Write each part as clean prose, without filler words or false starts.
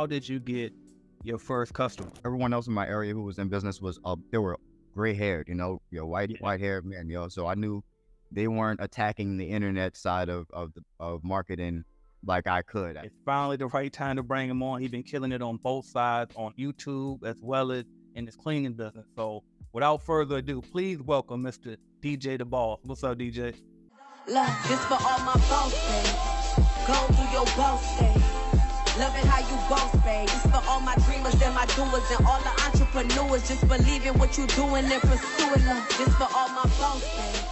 How did you get your first customer? Everyone else in my area who was in business was they were gray haired, white haired men, So I knew they weren't attacking the internet side of marketing like I could. It's finally the right time to bring him on. He's been killing it on both sides, on YouTube as well as in his cleaning business. So without further ado, please welcome Mr. DJ the Boss. What's up, DJ? Love, this for all my boss days. Go through your boss days. Love it how you boss, babe. This for all my dreamers and my doers and all the entrepreneurs. Just believe in what you're doing and pursuing love. This for all my boss days.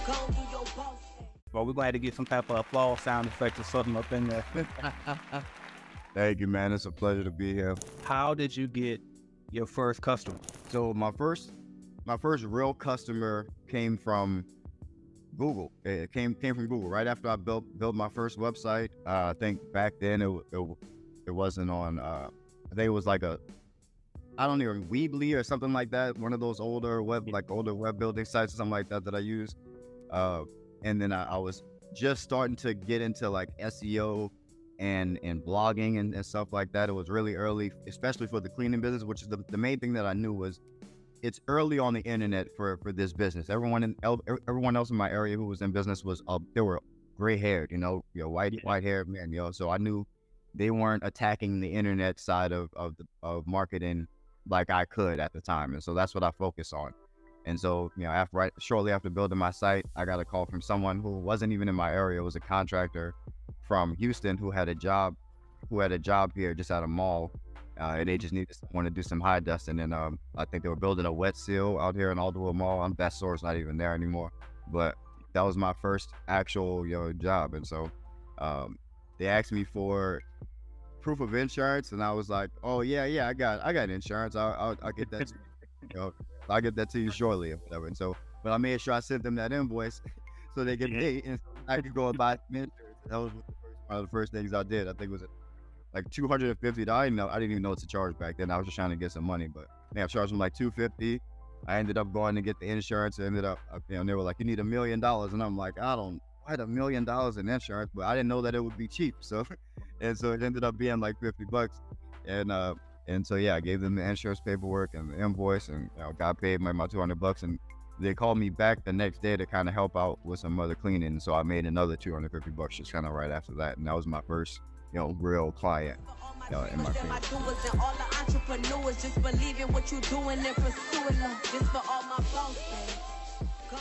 Go through your boss days. Well, we're going to have to get some type of applause sound effect or something up in there. Thank you, man. It's a pleasure to be here. How did you get your first customer? So my first real customer came from Google. It came from Google right after I built my first website. I think back then it wasn't on. I think it was like Weebly or something like that. One of those older web building sites or something like that I used. And then I was just starting to get into like SEO and blogging and stuff like that. It was really early, especially for the cleaning business, which is the main thing that I knew was it's early on the internet for this business. Everyone else in my area who was in business was they were gray haired, white haired men, So I knew they weren't attacking the internet side of marketing like I could at the time, and so that's what I focused on. And so shortly after building my site, I got a call from someone who wasn't even in my area. It was a contractor from Houston who had a job here just at a mall. And they just needed someone to do some high dusting, and I think they were building a wet seal out here in Alderwood Mall. That store's not even there anymore, but that was my first actual job. And so they asked me for proof of insurance, and I was like, oh yeah, I got insurance. I'll get that to you. I'll get that to you shortly or whatever. And so, but I made sure I sent them that invoice so they get paid, and I could go and buy some insurance. That was one of the first things I did. I think it was like $250. I didn't even know what to charge back then. I was just trying to get some money, but I charged them like $250. I ended up going to get the insurance. They were like, you need $1 million. And I'm like, I don't quite $1 million in insurance, but I didn't know that it would be cheap. So, and so it ended up being like $50. And so, I gave them the insurance paperwork and the invoice, and got paid my $200. And they called me back the next day to kind of help out with some other cleaning. And so I made another $250 just kind of right after that. And that was my first real client in my doers and all the entrepreneurs. Just believe in what you're doing and pursuing love. This for all my boss days. Go